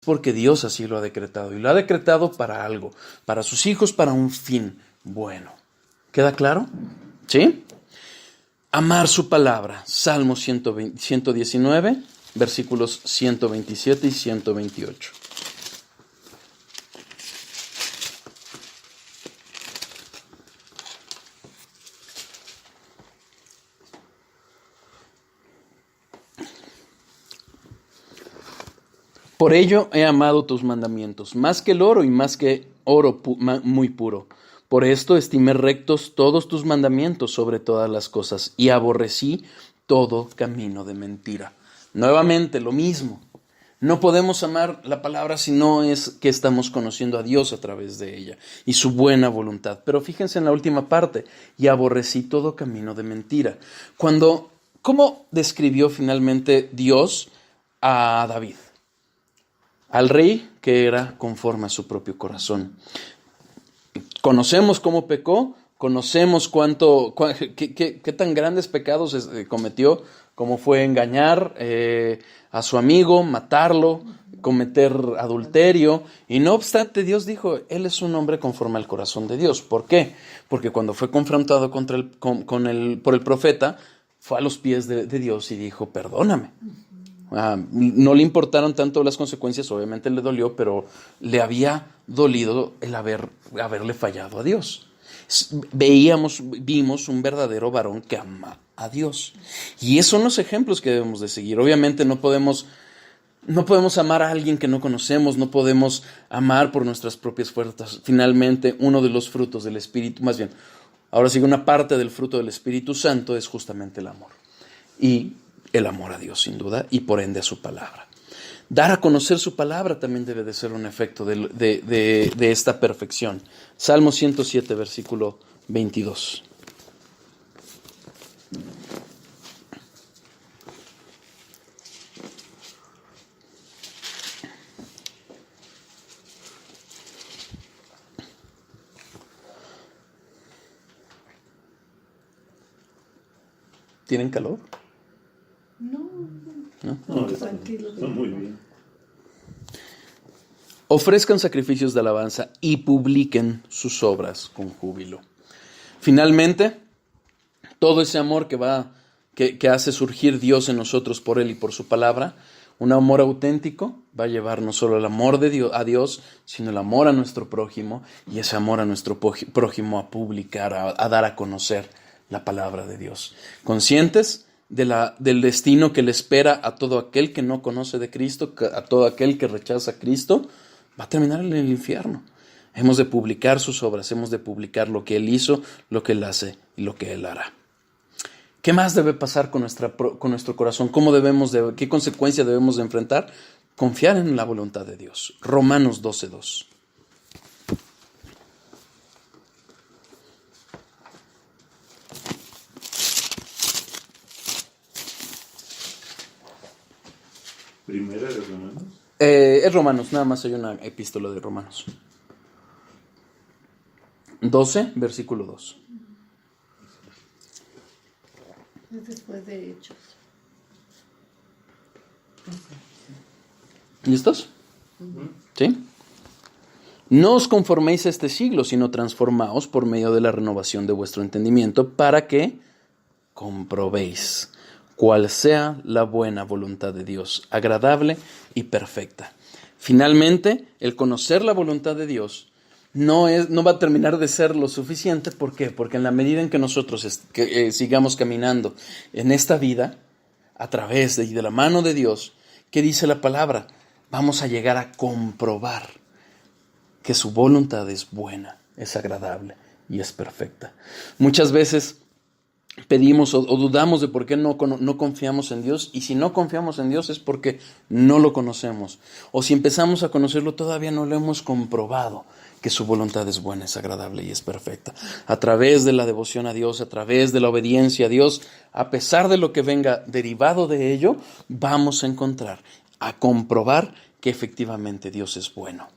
porque Dios así lo ha decretado. Y lo ha decretado para algo, para sus hijos, para un fin bueno. ¿Queda claro? ¿Sí? Amar su palabra. Salmo 119, versículos 127 y 128. Por ello he amado tus mandamientos, más que el oro y más que oro muy puro. Por esto estimé rectos todos tus mandamientos sobre todas las cosas, y aborrecí todo camino de mentira. Nuevamente, lo mismo. No podemos amar la palabra si no es que estamos conociendo a Dios a través de ella y su buena voluntad. Pero fíjense en la última parte, y aborrecí todo camino de mentira. ¿Cómo describió finalmente Dios a David? Al rey que era conforme a su propio corazón. Conocemos cómo pecó, conocemos qué tan grandes pecados cometió, como fue engañar a su amigo, matarlo, cometer adulterio, y no obstante Dios dijo, él es un hombre conforme al corazón de Dios. ¿Por qué? Porque cuando fue confrontado por el profeta, fue a los pies de Dios y dijo, perdóname. No le importaron tanto las consecuencias, obviamente le dolió, pero le había dolido el haberle fallado a Dios. Vimos un verdadero varón que ama a Dios. Y esos son los ejemplos que debemos de seguir. Obviamente no podemos amar a alguien que no conocemos, no podemos amar por nuestras propias fuerzas. Finalmente, uno de los frutos del Espíritu, más bien, ahora sigue una parte del fruto del Espíritu Santo, es justamente el amor. Y el amor a Dios, sin duda, y por ende a su palabra. Dar a conocer su palabra también debe de ser un efecto de esta perfección. Salmo 107, versículo 22. ¿Tienen calor? No, tranquilo. Está muy bien. Ofrezcan sacrificios de alabanza y publiquen sus obras con júbilo. Finalmente, todo ese amor que hace surgir Dios en nosotros por Él y por su palabra, un amor auténtico, va a llevar no solo el amor de Dios, a Dios, sino el amor a nuestro prójimo, y ese amor a nuestro prójimo a publicar, a dar a conocer la palabra de Dios. Conscientes del destino que le espera a todo aquel que no conoce de Cristo, a todo aquel que rechaza a Cristo, va a terminar en el infierno. Hemos de publicar sus obras, hemos de publicar lo que Él hizo, lo que Él hace y lo que Él hará. ¿Qué más debe pasar con nuestro corazón? ¿Qué consecuencia debemos de enfrentar? Confiar en la voluntad de Dios. Romanos 12:2. ¿Primera de Romanos? Es Romanos, nada más hay una epístola de Romanos. 12, versículo 2. Es después de Hechos. ¿Listos? ¿Sí? No os conforméis a este siglo, sino transformaos por medio de la renovación de vuestro entendimiento, para que comprobéis cuál sea la buena voluntad de Dios, agradable y perfecta. Finalmente, el conocer la voluntad de Dios no va a terminar de ser lo suficiente. ¿Por qué? Porque en la medida en que nosotros sigamos caminando en esta vida, a través y de la mano de Dios, ¿qué dice la palabra? Vamos a llegar a comprobar que su voluntad es buena, es agradable y es perfecta. Muchas veces pedimos o dudamos de por qué no confiamos en Dios, y si no confiamos en Dios es porque no lo conocemos, o si empezamos a conocerlo todavía no lo hemos comprobado que su voluntad es buena, es agradable y es perfecta. A través de la devoción a Dios, a través de la obediencia a Dios, a pesar de lo que venga derivado de ello, vamos a comprobar que efectivamente Dios es bueno,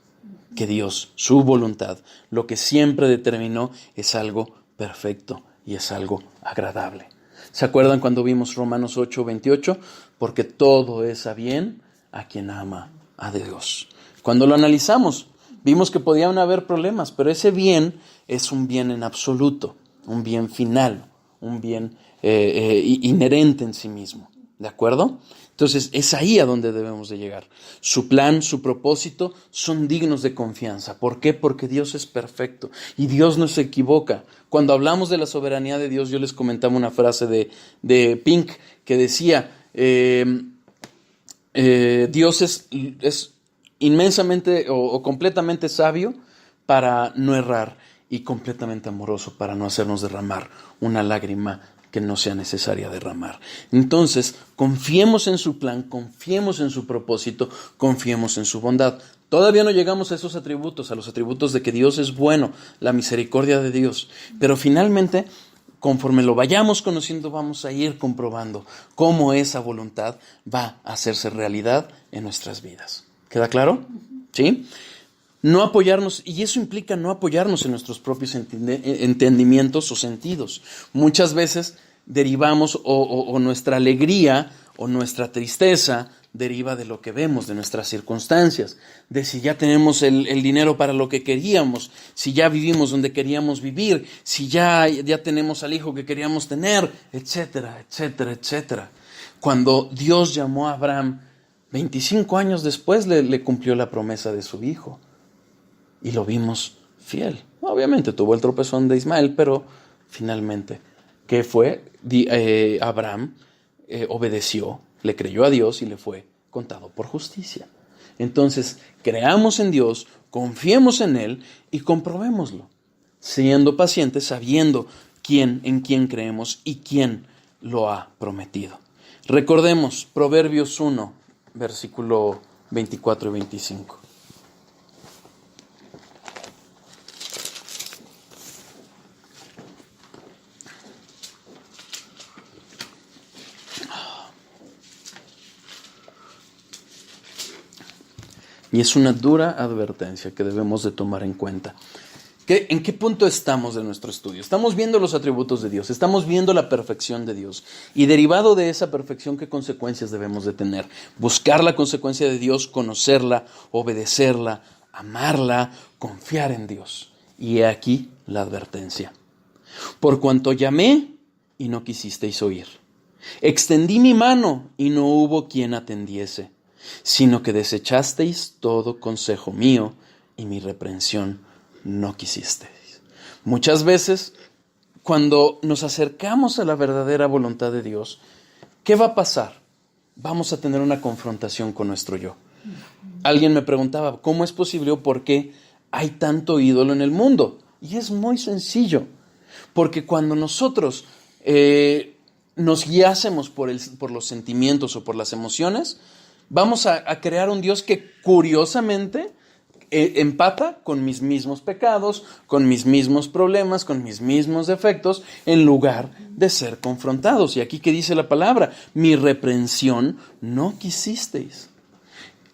que Dios, su voluntad, lo que siempre determinó, es algo perfecto y es algo agradable. ¿Se acuerdan cuando vimos Romanos 8:28? Porque todo es a bien a quien ama a Dios. Cuando lo analizamos, vimos que podían haber problemas, pero ese bien es un bien en absoluto, un bien final, un bien inherente en sí mismo. ¿De acuerdo? Entonces es ahí a donde debemos de llegar. Su plan, su propósito son dignos de confianza. ¿Por qué? Porque Dios es perfecto y Dios no se equivoca. Cuando hablamos de la soberanía de Dios, yo les comentaba una frase de Pink que decía, Dios es inmensamente o completamente sabio para no errar y completamente amoroso para no hacernos derramar una lágrima que no sea necesaria derramar. Entonces, confiemos en su plan, confiemos en su propósito, confiemos en su bondad. Todavía no llegamos a esos atributos, a los atributos de que Dios es bueno, la misericordia de Dios, pero finalmente, conforme lo vayamos conociendo, vamos a ir comprobando cómo esa voluntad va a hacerse realidad en nuestras vidas. ¿Queda claro? ¿Sí? No apoyarnos, y eso implica no apoyarnos en nuestros propios entendimientos o sentidos. Muchas veces derivamos o nuestra alegría o nuestra tristeza deriva de lo que vemos, de nuestras circunstancias, de si ya tenemos el dinero para lo que queríamos, si ya vivimos donde queríamos vivir, si ya tenemos al hijo que queríamos tener, etcétera, etcétera, etcétera. Cuando Dios llamó a Abraham, 25 años después le cumplió la promesa de su hijo. Y lo vimos fiel. Obviamente tuvo el tropezón de Ismael, pero finalmente, ¿qué fue? Abraham obedeció, le creyó a Dios y le fue contado por justicia. Entonces, creamos en Dios, confiemos en Él y comprobémoslo, siendo pacientes, sabiendo en quién creemos y quién lo ha prometido. Recordemos Proverbios 1, versículo 24 y 25. Y es una dura advertencia que debemos de tomar en cuenta. ¿En qué punto estamos de nuestro estudio? Estamos viendo los atributos de Dios, estamos viendo la perfección de Dios. Y derivado de esa perfección, ¿qué consecuencias debemos de tener? Buscar la consecuencia de Dios, conocerla, obedecerla, amarla, confiar en Dios. Y he aquí la advertencia. Por cuanto llamé y no quisisteis oír. Extendí mi mano y no hubo quien atendiese. Sino que desechasteis todo consejo mío y mi reprensión no quisisteis. Muchas veces, cuando nos acercamos a la verdadera voluntad de Dios, ¿qué va a pasar? Vamos a tener una confrontación con nuestro yo. Alguien me preguntaba, ¿cómo es posible o por qué hay tanto ídolo en el mundo? Y es muy sencillo, porque cuando nosotros nos guiásemos por los sentimientos o por las emociones, vamos a crear un Dios que curiosamente empata con mis mismos pecados, con mis mismos problemas, con mis mismos defectos, en lugar de ser confrontados. Y aquí que dice la palabra, mi reprensión no quisisteis.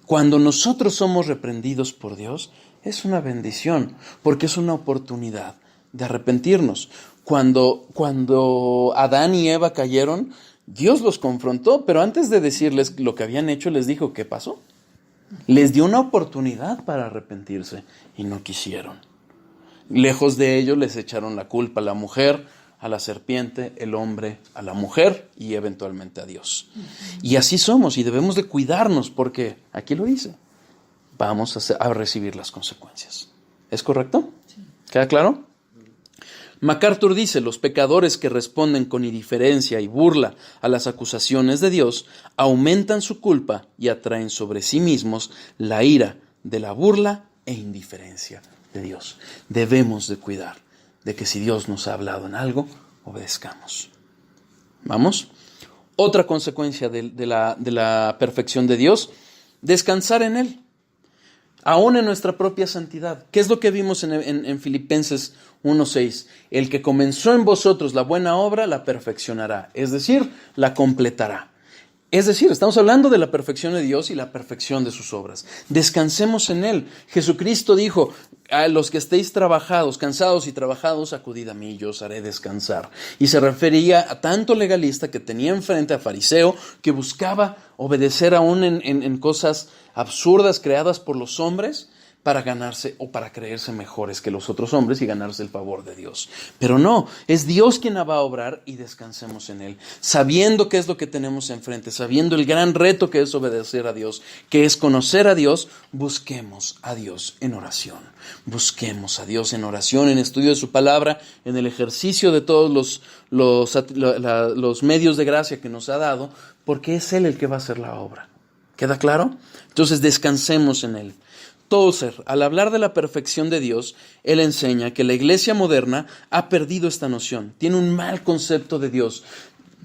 Cuando nosotros somos reprendidos por Dios, es una bendición, porque es una oportunidad de arrepentirnos. Cuando Adán y Eva cayeron, Dios los confrontó, pero antes de decirles lo que habían hecho, les dijo, ¿qué pasó? Les dio una oportunidad para arrepentirse y no quisieron. Lejos de ellos les echaron la culpa a la mujer, a la serpiente, el hombre a la mujer y eventualmente a Dios. Y así somos y debemos de cuidarnos porque, aquí lo dice, vamos a recibir las consecuencias. ¿Es correcto? Sí. ¿Queda claro? MacArthur dice, los pecadores que responden con indiferencia y burla a las acusaciones de Dios aumentan su culpa y atraen sobre sí mismos la ira de la burla e indiferencia de Dios. Debemos de cuidar de que si Dios nos ha hablado en algo, obedezcamos. ¿Vamos? Otra consecuencia de la perfección de Dios, descansar en Él. Aún en nuestra propia santidad. ¿Qué es lo que vimos en Filipenses 1:6? El que comenzó en vosotros la buena obra la perfeccionará, es decir, la completará. Es decir, estamos hablando de la perfección de Dios y la perfección de sus obras. Descansemos en Él. Jesucristo dijo, a los que estéis trabajados, cansados y trabajados, acudid a mí, yo os haré descansar. Y se refería a tanto legalista que tenía enfrente a fariseo, que buscaba obedecer aún en cosas absurdas creadas por los hombres, para ganarse o para creerse mejores que los otros hombres y ganarse el favor de Dios. Pero no, es Dios quien va a obrar y descansemos en Él, sabiendo qué es lo que tenemos enfrente, sabiendo el gran reto que es obedecer a Dios, que es conocer a Dios. Busquemos a Dios en oración, busquemos a Dios en oración, en estudio de su palabra, en el ejercicio de todos los medios de gracia que nos ha dado, porque es Él el que va a hacer la obra. ¿Queda claro? Entonces descansemos en Él. Tozer, al hablar de la perfección de Dios, él enseña que la iglesia moderna ha perdido esta noción, tiene un mal concepto de Dios.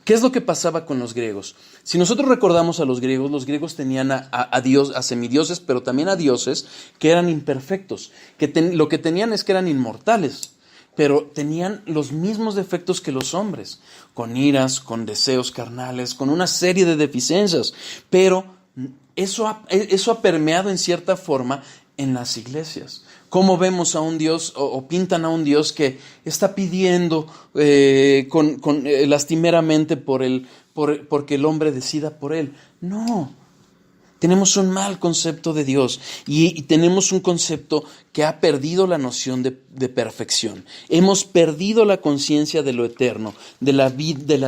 ¿Qué es lo que pasaba con los griegos? Si nosotros recordamos a los griegos tenían a Dios, a semidioses, pero también a dioses que eran imperfectos, lo que tenían es que eran inmortales, pero tenían los mismos defectos que los hombres, con iras, con deseos carnales, con una serie de deficiencias, pero eso ha permeado en cierta forma en las iglesias. ¿Cómo vemos a un Dios o pintan a un Dios que está pidiendo lastimeramente porque el hombre decida por él? No. Tenemos un mal concepto de Dios y tenemos un concepto que ha perdido la noción de perfección. Hemos perdido la conciencia de lo eterno, de la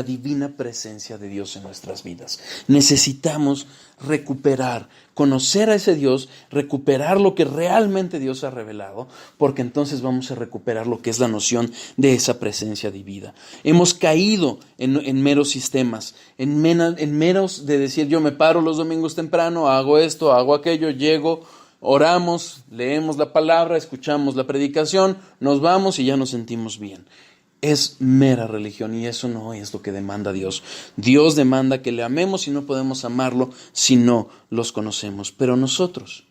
divina presencia de Dios en nuestras vidas. Necesitamos recuperar, conocer a ese Dios, recuperar lo que realmente Dios ha revelado, porque entonces vamos a recuperar lo que es la noción de esa presencia divina. Hemos caído en meros sistemas, en meros de decir yo me paro los domingos temprano, hago esto, hago aquello, llego, oramos, leemos la palabra, escuchamos la predicación, nos vamos y ya nos sentimos bien. Es mera religión y eso no es lo que demanda Dios. Dios demanda que le amemos y no podemos amarlo si no los conocemos. Pero nosotros,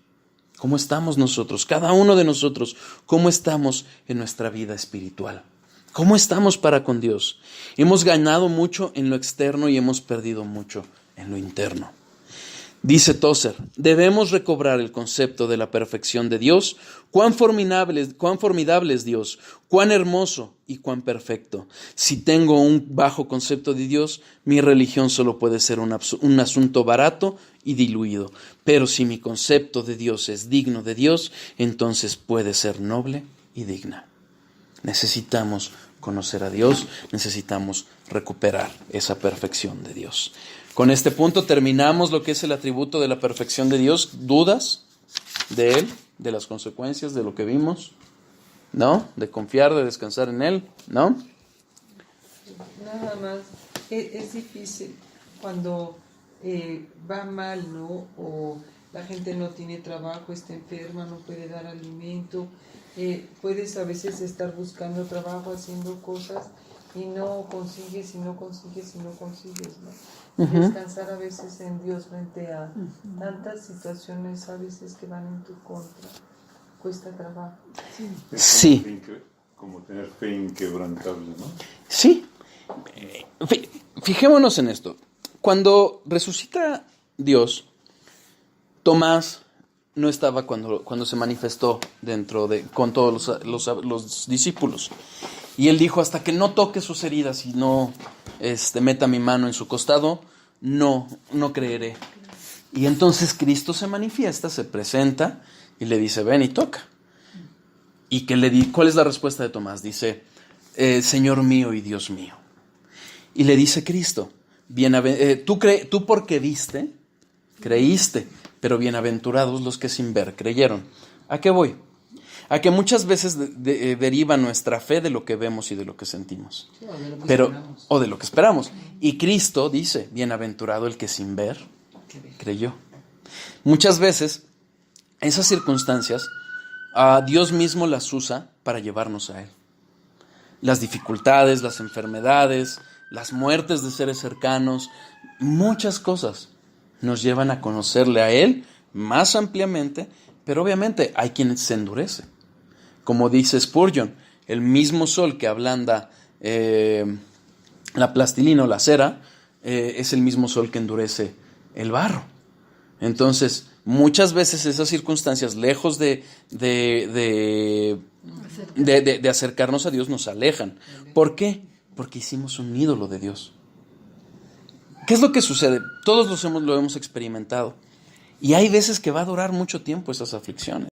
¿cómo estamos nosotros? Cada uno de nosotros, ¿cómo estamos en nuestra vida espiritual? ¿Cómo estamos para con Dios? Hemos ganado mucho en lo externo y hemos perdido mucho en lo interno. Dice Tozer, debemos recobrar el concepto de la perfección de Dios. Cuán formidable es Dios, cuán hermoso y cuán perfecto. Si tengo un bajo concepto de Dios, mi religión solo puede ser un asunto barato y diluido. Pero si mi concepto de Dios es digno de Dios, entonces puede ser noble y digna. Necesitamos conocer a Dios, necesitamos recuperar esa perfección de Dios. Con este punto terminamos lo que es el atributo de la perfección de Dios. ¿Dudas de Él, de las consecuencias de lo que vimos? ¿No? ¿De confiar, de descansar en Él? ¿No? Nada más, es difícil cuando va mal, ¿no? O la gente no tiene trabajo, está enferma, no puede dar alimento. Puedes a veces estar buscando trabajo, haciendo cosas y no consigues, y no consigues, y no consigues, ¿no? Descansar a veces en Dios frente a tantas situaciones a veces que van en tu contra, cuesta trabajo. Sí. Como tener fe inquebrantable, ¿no? Sí. Fijémonos en esto. Cuando resucita Dios, Tomás no estaba cuando se manifestó con todos los discípulos. Y él dijo, hasta que no toque sus heridas y no meta mi mano en su costado, no creeré. Y entonces Cristo se manifiesta, se presenta y le dice, ven y toca. ¿Y cuál es la respuesta de Tomás? Dice, Señor mío y Dios mío. Y le dice Cristo, tú porque viste, creíste, pero bienaventurados los que sin ver creyeron. ¿A qué voy? A que muchas veces deriva nuestra fe de lo que vemos y de lo que sentimos. Sí, o de lo que esperamos. Y Cristo dice, bienaventurado el que sin ver creyó. Muchas veces esas circunstancias Dios mismo las usa para llevarnos a Él. Las dificultades, las enfermedades, las muertes de seres cercanos, muchas cosas nos llevan a conocerle a Él más ampliamente, pero obviamente hay quien se endurece. Como dice Spurgeon, el mismo sol que ablanda la plastilina o la cera, es el mismo sol que endurece el barro. Entonces, muchas veces esas circunstancias, lejos de acercarnos a Dios, nos alejan. ¿Por qué? Porque hicimos un ídolo de Dios. ¿Qué es lo que sucede? Todos lo hemos experimentado. Y hay veces que va a durar mucho tiempo esas aflicciones.